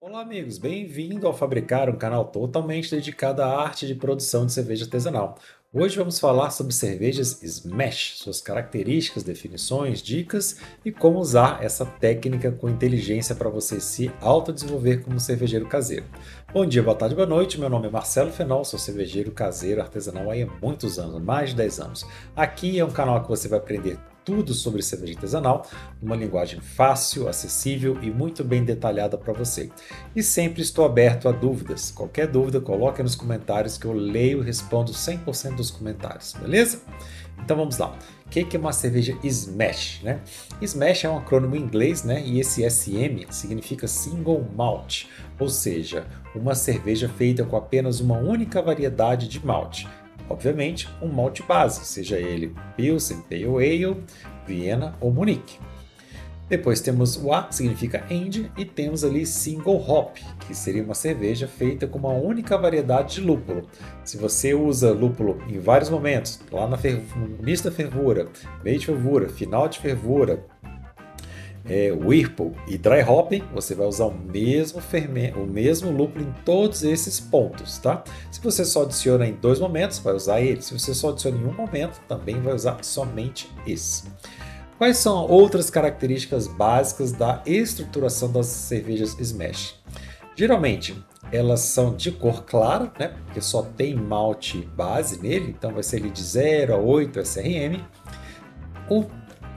Olá, amigos, bem-vindo ao Fabricar, um canal totalmente dedicado à arte de produção de cerveja artesanal. Hoje vamos falar sobre cervejas Smash, suas características, definições, dicas e como usar essa técnica com inteligência para você se autodesenvolver como cervejeiro caseiro. Bom dia, boa tarde, boa noite. Meu nome é Marcelo Fenol, sou cervejeiro caseiro artesanal há muitos anos, mais de 10 anos. Aqui é um canal que você vai aprender tudo sobre cerveja artesanal, numa linguagem fácil, acessível e muito bem detalhada para você. E sempre estou aberto a dúvidas. Qualquer dúvida, coloque nos comentários que eu leio e respondo 100% dos comentários, beleza? Então vamos lá. O que é uma cerveja Smash, né? Smash é um acrônimo em inglês, né? E esse SM significa Single Malt, ou seja, uma cerveja feita com apenas uma única variedade de malte. Obviamente, um malte base, seja ele Pilsen, Pale Ale, Viena ou Munique. Depois temos o A, que significa End, e temos ali Single Hop, que seria uma cerveja feita com uma única variedade de lúpulo. Se você usa lúpulo em vários momentos, lá no início da fervura, meio de fervura, final de fervura, Whirlpool e Dry Hopping, você vai usar o mesmo fermento, o mesmo lúpulo em todos esses pontos, tá? Se você só adiciona em dois momentos, vai usar ele. Se você só adiciona em um momento, também vai usar somente esse. Quais são outras características básicas da estruturação das cervejas Smash? Geralmente, elas são de cor clara, né? Porque só tem malte base nele, então vai ser ali de 0 a 8 SRM. O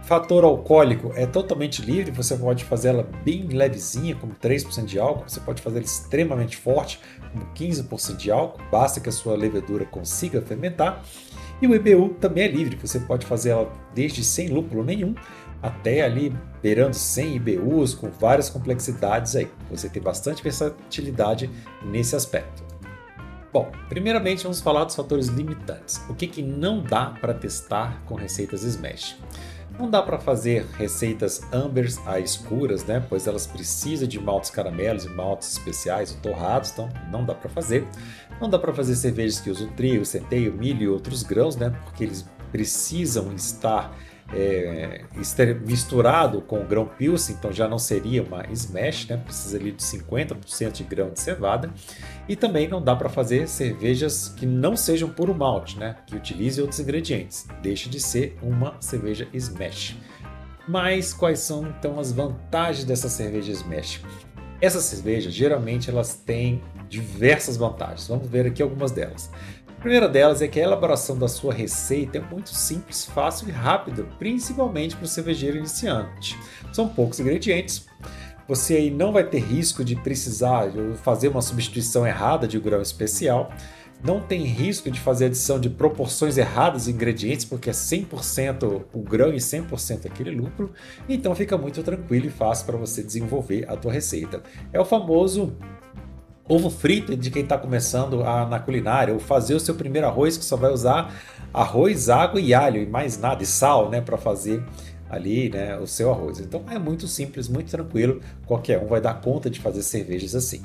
fator alcoólico é totalmente livre, você pode fazer ela bem levezinha, como 3% de álcool, você pode fazer ela extremamente forte, como 15% de álcool, basta que a sua levedura consiga fermentar. E o IBU também é livre, você pode fazer ela desde sem lúpulo nenhum, até ali beirando 100 IBUs, com várias complexidades aí. Você tem bastante versatilidade nesse aspecto. Bom, primeiramente vamos falar dos fatores limitantes. O que não dá para testar com receitas Smash? Não dá para fazer receitas ambers a escuras, né? Pois elas precisam de maltes caramelos e maltes especiais ou torrados, então não dá para fazer. Não dá para fazer cervejas que usam trigo, centeio, milho e outros grãos, né? Porque eles precisam estar misturado com o grão Pilsen, então já não seria uma Smash, né? Precisa ali de 50% de grão de cevada. E também não dá para fazer cervejas que não sejam puro malte, né? Que utilize outros ingredientes. Deixa de ser uma cerveja Smash. Mas quais são então as vantagens dessa cerveja Smash? Essas cervejas geralmente elas têm diversas vantagens. Vamos ver aqui algumas delas. A primeira delas é que a elaboração da sua receita é muito simples, fácil e rápida, principalmente para o cervejeiro iniciante. São poucos ingredientes. Você aí não vai ter risco de precisar fazer uma substituição errada de grão especial. Não tem risco de fazer adição de proporções erradas de ingredientes, porque é 100% o grão e 100% aquele lúpulo. Então fica muito tranquilo e fácil para você desenvolver a tua receita. É o famoso ovo frito de quem está começando na culinária, ou fazer o seu primeiro arroz que só vai usar arroz, água e alho e mais nada, e sal, né, para fazer ali, né, o seu arroz. Então é muito simples, muito tranquilo, qualquer um vai dar conta de fazer cervejas assim.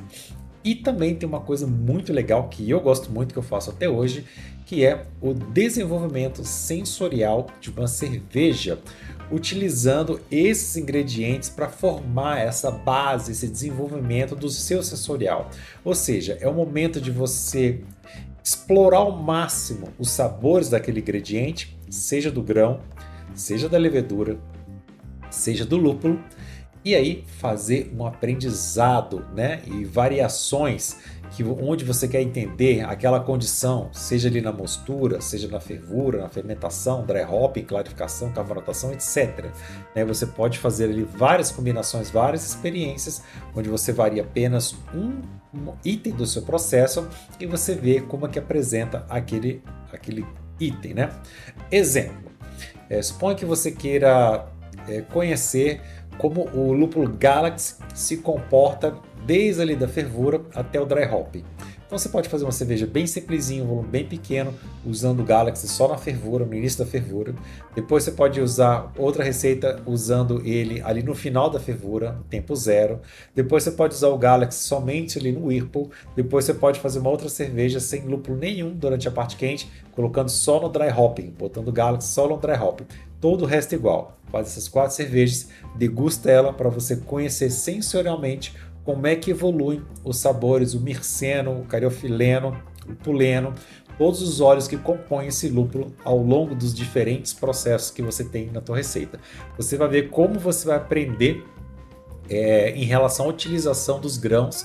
E também tem uma coisa muito legal que eu gosto muito, que eu faço até hoje, que é o desenvolvimento sensorial de uma cerveja, utilizando esses ingredientes para formar essa base, esse desenvolvimento do seu sensorial. Ou seja, é o momento de você explorar ao máximo os sabores daquele ingrediente, seja do grão, seja da levedura, seja do lúpulo, e aí fazer um aprendizado, né, e variações onde você quer entender aquela condição, seja ali na mostura, seja na fervura, na fermentação, dry hopping, clarificação, carbonatação, etc. Né, você pode fazer ali várias combinações, várias experiências, onde você varia apenas um item do seu processo e você vê como é que apresenta aquele item, né? Exemplo, suponha que você queira conhecer como o lúpulo Galaxy se comporta desde ali da fervura até o dry hopping. Então você pode fazer uma cerveja bem simplesinha, um volume bem pequeno, usando o Galaxy só na fervura, no início da fervura. Depois você pode usar outra receita usando ele ali no final da fervura, tempo zero. Depois você pode usar o Galaxy somente ali no Whirlpool. Depois você pode fazer uma outra cerveja sem lúpulo nenhum durante a parte quente, colocando só no dry hopping, botando o Galaxy só no dry hopping. Todo o resto igual. Faz essas 4 cervejas, degusta ela para você conhecer sensorialmente como é que evoluem os sabores, o mirceno, o cariofileno, o puleno, todos os óleos que compõem esse lúpulo ao longo dos diferentes processos que você tem na tua receita. Você vai ver como você vai aprender em relação à utilização dos grãos,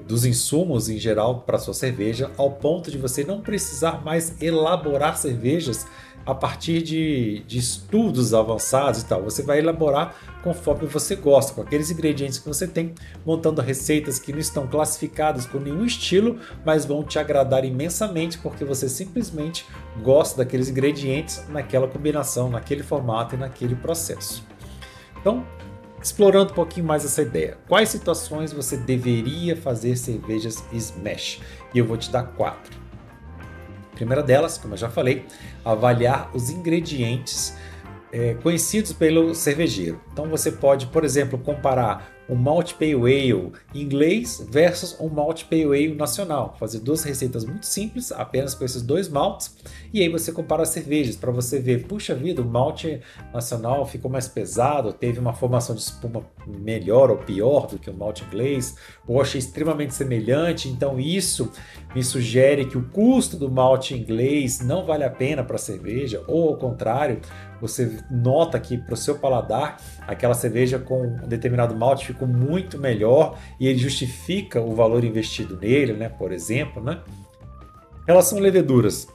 dos insumos em geral para sua cerveja, ao ponto de você não precisar mais elaborar cervejas a partir de estudos avançados e tal. Você vai elaborar conforme você gosta, com aqueles ingredientes que você tem, montando receitas que não estão classificadas com nenhum estilo, mas vão te agradar imensamente porque você simplesmente gosta daqueles ingredientes naquela combinação, naquele formato e naquele processo. Então, explorando um pouquinho mais essa ideia, quais situações você deveria fazer cervejas Smash? E eu vou te dar 4. A primeira delas, como eu já falei, avaliar os ingredientes conhecidos pelo cervejeiro. Então você pode, por exemplo, comparar um Malt Pale Ale inglês versus um Malt Pale Ale nacional. Fazer 2 receitas muito simples, apenas com esses 2 maltes, e aí você compara as cervejas para você ver, puxa vida, o malte nacional ficou mais pesado, teve uma formação de espuma melhor ou pior do que o malte inglês, ou achei extremamente semelhante, então isso me sugere que o custo do malte inglês não vale a pena para a cerveja, ou ao contrário, você nota que para o seu paladar aquela cerveja com um determinado malte ficou muito melhor e ele justifica o valor investido nele, né? Por exemplo, né? Em relação a leveduras,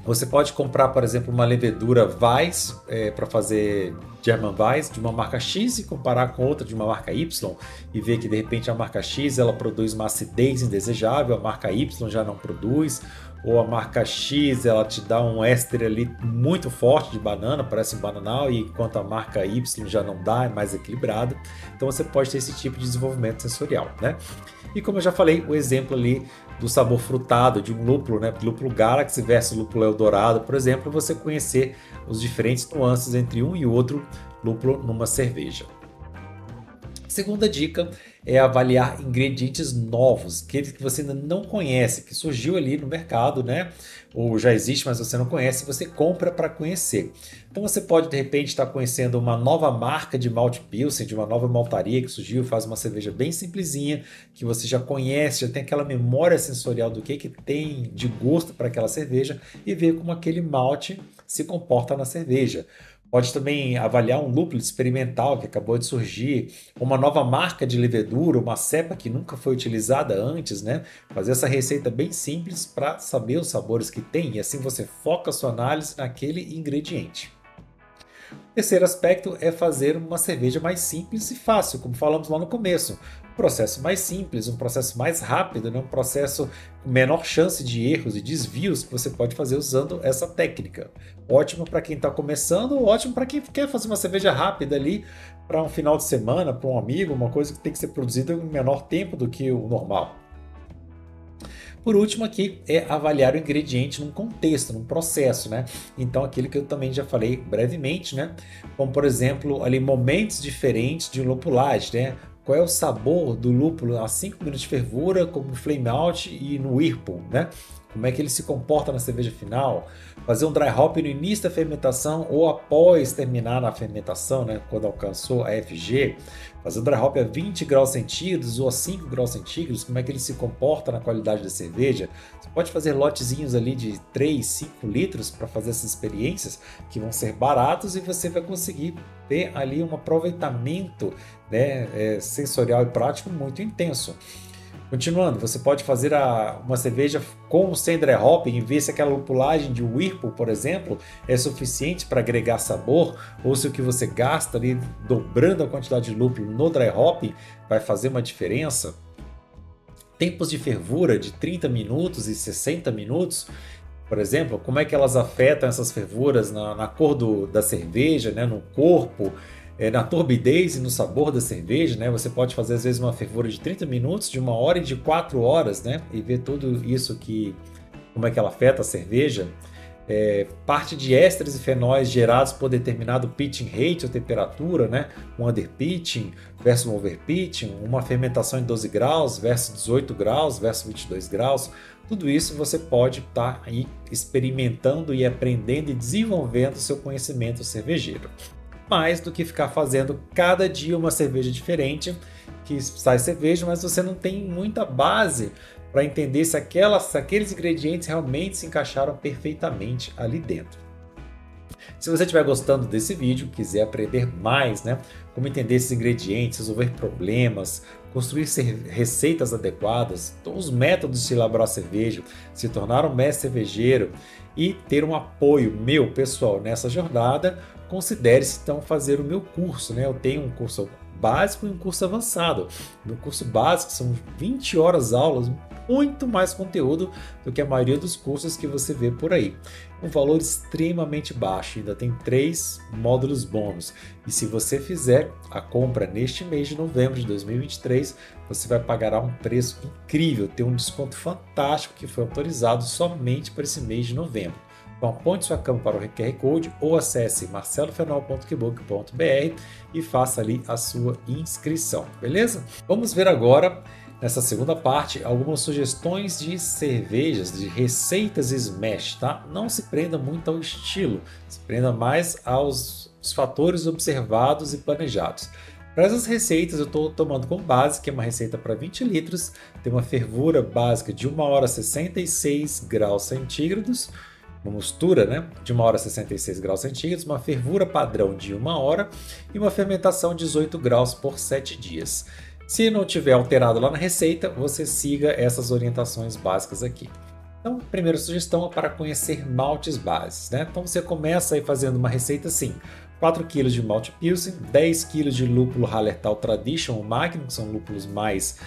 você pode comprar, por exemplo, uma levedura Weiss para fazer German Weiss de uma marca X e comparar com outra de uma marca Y e ver que de repente a marca X ela produz uma acidez indesejável, a marca Y já não produz, ou a marca X ela te dá um éster ali muito forte de banana, parece um bananal, e enquanto a marca Y já não dá, é mais equilibrada. Então você pode ter esse tipo de desenvolvimento sensorial, né? E como eu já falei, o exemplo ali do sabor frutado de um lúpulo, né? Lúpulo Galaxy versus lúpulo Eldorado, por exemplo, você conhecer os diferentes nuances entre um e outro lúpulo numa cerveja. Segunda dica é avaliar ingredientes novos, aqueles que você ainda não conhece, que surgiu ali no mercado, né? Ou já existe, mas você não conhece, você compra para conhecer. Então você pode de repente estar conhecendo uma nova marca de malt pilsen, de uma nova maltaria que surgiu, faz uma cerveja bem simplesinha, que você já conhece, já tem aquela memória sensorial do que tem de gosto para aquela cerveja e ver como aquele malte se comporta na cerveja. Pode também avaliar um lúpulo experimental que acabou de surgir, uma nova marca de levedura, uma cepa que nunca foi utilizada antes, né? Fazer essa receita bem simples para saber os sabores que tem e assim você foca a sua análise naquele ingrediente. O terceiro aspecto é fazer uma cerveja mais simples e fácil, como falamos lá no começo. Um processo mais simples, um processo mais rápido, né? Um processo com menor chance de erros e desvios que você pode fazer usando essa técnica. Ótimo para quem está começando, ótimo para quem quer fazer uma cerveja rápida ali para um final de semana, para um amigo, uma coisa que tem que ser produzida em menor tempo do que o normal. Por último aqui é avaliar o ingrediente num contexto, num processo, né? Então aquilo que eu também já falei brevemente, né? Como por exemplo, ali momentos diferentes de lupulagem, né? Qual é o sabor do lúpulo a 5 minutos de fervura, como no flame out e no whirlpool, né? Como é que ele se comporta na cerveja final? Fazer um dry hop no início da fermentação ou após terminar na fermentação, né? Quando alcançou a FG. Fazer o dry hop a 20 graus centígrados ou a 5 graus centígrados, como é que ele se comporta na qualidade da cerveja. Você pode fazer lotezinhos ali de 3, 5 litros para fazer essas experiências que vão ser baratos e você vai conseguir ter ali um aproveitamento, né, sensorial e prático muito intenso. Continuando, você pode fazer uma cerveja com ou sem dry hopping e ver se aquela lupulagem de whirlpool, por exemplo, é suficiente para agregar sabor, ou se o que você gasta ali dobrando a quantidade de lúpulo no dry hopping vai fazer uma diferença. Tempos de fervura de 30 minutos e 60 minutos, por exemplo, como é que elas afetam essas fervuras na cor da cerveja, né, no corpo, na turbidez e no sabor da cerveja, né? Você pode fazer às vezes uma fervura de 30 minutos, de 1 hora e de 4 horas, né? E ver tudo isso como é que ela afeta a cerveja. Parte de ésteres e fenóis gerados por determinado pitching rate ou temperatura, né? Um underpitching versus um overpitching, uma fermentação em 12 graus versus 18 graus versus 22 graus. Tudo isso você pode estar aí experimentando e aprendendo e desenvolvendo o seu conhecimento cervejeiro. mais do que ficar fazendo cada dia uma cerveja diferente, que sai cerveja, mas você não tem muita base para entender se aqueles ingredientes realmente se encaixaram perfeitamente ali dentro. Se você estiver gostando desse vídeo, quiser aprender mais, né, como entender esses ingredientes, resolver problemas, construir receitas adequadas, os métodos de elaborar cerveja, se tornar um mestre cervejeiro e ter um apoio meu pessoal nessa jornada, considere-se então fazer o meu curso, né? Eu tenho um curso básico e um curso avançado. No curso básico são 20 horas aulas, muito mais conteúdo do que a maioria dos cursos que você vê por aí. Um valor extremamente baixo, ainda tem 3 módulos bônus. E se você fizer a compra neste mês de novembro de 2023, você vai pagar a um preço incrível, ter um desconto fantástico que foi autorizado somente para esse mês de novembro. Então aponte sua câmera para o QR Code ou acesse marcelofenol.kbook.br e faça ali a sua inscrição, beleza? Vamos ver agora, nessa segunda parte, algumas sugestões de cervejas, de receitas Smash, tá? Não se prenda muito ao estilo, se prenda mais aos fatores observados e planejados. Para essas receitas eu estou tomando como base, que é uma receita para 20 litros, tem uma fervura básica de 1 hora 66 graus centígrados, uma mistura, né, de 1 hora 66 graus centígrados, uma fervura padrão de 1 hora e uma fermentação de 18 graus por 7 dias. Se não tiver alterado lá na receita, você siga essas orientações básicas aqui. Então, a primeira sugestão é para conhecer maltes bases, né? Então você começa aí fazendo uma receita assim: 4 kg de malte Pilsen, 10 kg de lúpulo Hallertau Tradition ou Magnum, que são lúpulos mais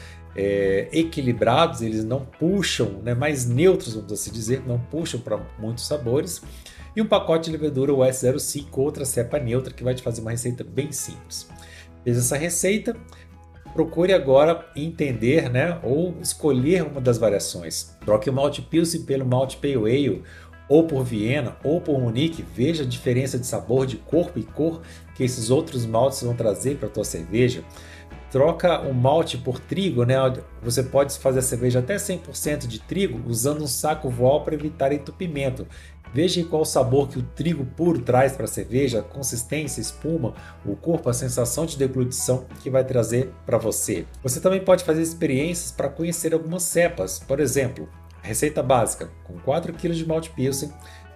equilibrados, eles não puxam, né, mais neutros, vamos assim dizer, não puxam para muitos sabores, e um pacote de levedura US05, outra cepa neutra, que vai te fazer uma receita bem simples. Fez essa receita, procure agora entender, né, ou escolher uma das variações. Troque o malte Pilsen pelo malte Pale Ale, ou por Viena, ou por Munique. Veja a diferença de sabor, de corpo e cor que esses outros maltes vão trazer para a tua cerveja. Troca o malte por trigo, né? Você pode fazer a cerveja até 100% de trigo usando um saco voal para evitar entupimento. Veja qual o sabor que o trigo puro traz para a cerveja, a consistência, a espuma, o corpo, a sensação de deglutição que vai trazer para você. Você também pode fazer experiências para conhecer algumas cepas. Por exemplo, receita básica, com 4 kg de malte Pilsen,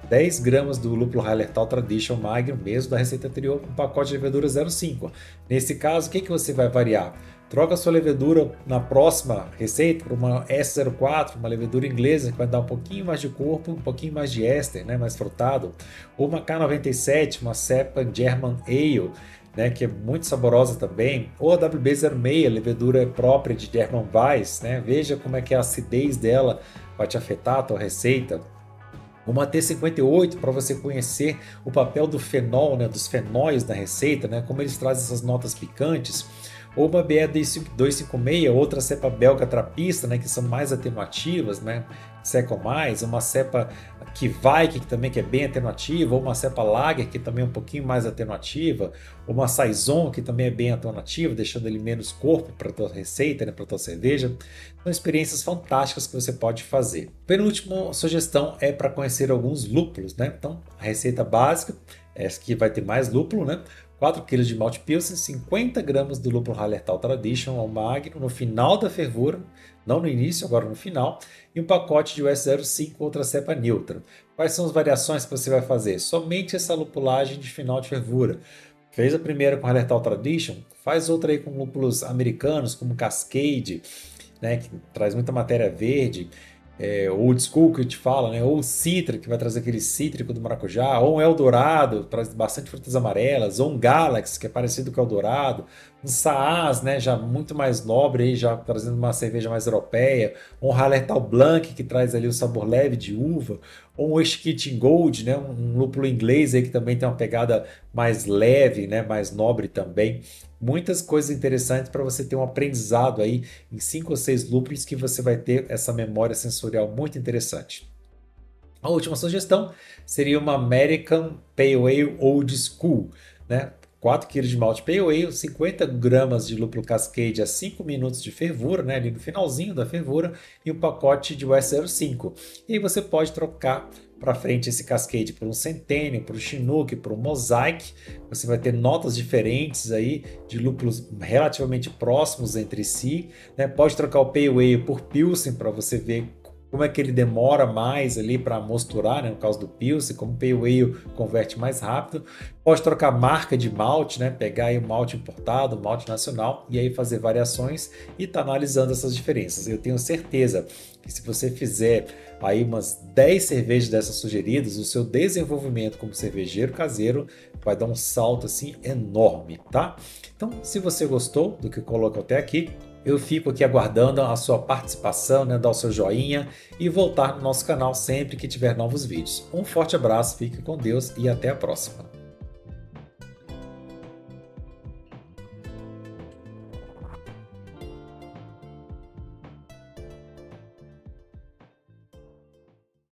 10 gramas do lúpulo Hallertau Tradition Magnum, mesmo da receita anterior, um pacote de levedura 0,5. Nesse caso, o que você vai variar? Troca a sua levedura na próxima receita por uma S04, uma levedura inglesa que vai dar um pouquinho mais de corpo, um pouquinho mais de éster, né, mais frutado. Ou uma K97, uma cepa German Ale, né, que é muito saborosa também. Ou a WB06, a levedura própria de German Weiss, né? Veja como é que a acidez dela vai te afetar a tua receita. Uma T58 para você conhecer o papel do fenol, né, dos fenóis na receita, né, como eles trazem essas notas picantes. Ou uma BE 256, outra cepa belga trapista, né, que são mais atenuativas, né, secam mais. Uma cepa Kveik, que também é bem atenuativa, ou uma cepa Lager, que também é um pouquinho mais atenuativa, ou uma Saison, que também é bem atenuativa, deixando ele menos corpo para a tua receita, né, para a tua cerveja. São experiências fantásticas que você pode fazer. Penúltima sugestão é para conhecer alguns lúpulos, né? Então, a receita básica, essa que vai ter mais lúpulo, né? 4 kg de malte Pilsen, 50 gramas do lúpulo Hallertau Tradition ao Magnum no final da fervura, não no início, agora no final, e um pacote de US05, outra cepa neutra. Quais são as variações que você vai fazer? Somente essa lupulagem de final de fervura. Fez a primeira com Hallertau Tradition, faz outra aí com lúpulos americanos, como Cascade, né, que traz muita matéria verde, Old School que te fala, né? Ou Citra, que vai trazer aquele cítrico do maracujá, ou um Eldorado, traz bastante frutas amarelas, ou um Galaxy, que é parecido com o Eldorado, um Saaz, né? Já muito mais nobre, aí, já trazendo uma cerveja mais europeia, ou um Hallertau Blanc, que traz ali o sabor leve de uva, ou um Esquite Gold, né? Um lúpulo inglês aí, que também tem uma pegada mais leve, né? Mais nobre também. Muitas coisas interessantes para você ter um aprendizado aí em 5 ou 6 lúpulos que você vai ter essa memória sensorial muito interessante. A última sugestão seria uma American Pale Ale Old School, né? 4 kg de malte Pale Ale, 50 gramas de lúpulo Cascade a 5 minutos de fervura, né, ali no finalzinho da fervura, e um pacote de West 05. E aí você pode trocar para frente esse Cascade por um Centennial, por um Chinook, por um Mosaic. Você vai ter notas diferentes aí de lúpulos relativamente próximos entre si, né? Pode trocar o Pale Ale por Pilsen para você ver como é que ele demora mais ali para mosturar, né? No caso do Pilsen, como o Pale Ale converte mais rápido. Pode trocar marca de malte, né? Pegar aí o malte importado, o malte nacional e aí fazer variações e tá analisando essas diferenças. Eu tenho certeza que se você fizer aí umas 10 cervejas dessas sugeridas, o seu desenvolvimento como cervejeiro caseiro vai dar um salto assim enorme, tá? Então, se você gostou do que eu coloco até aqui, eu fico aqui aguardando a sua participação, né, dar o seu joinha e voltar no nosso canal sempre que tiver novos vídeos. Um forte abraço, fique com Deus e até a próxima.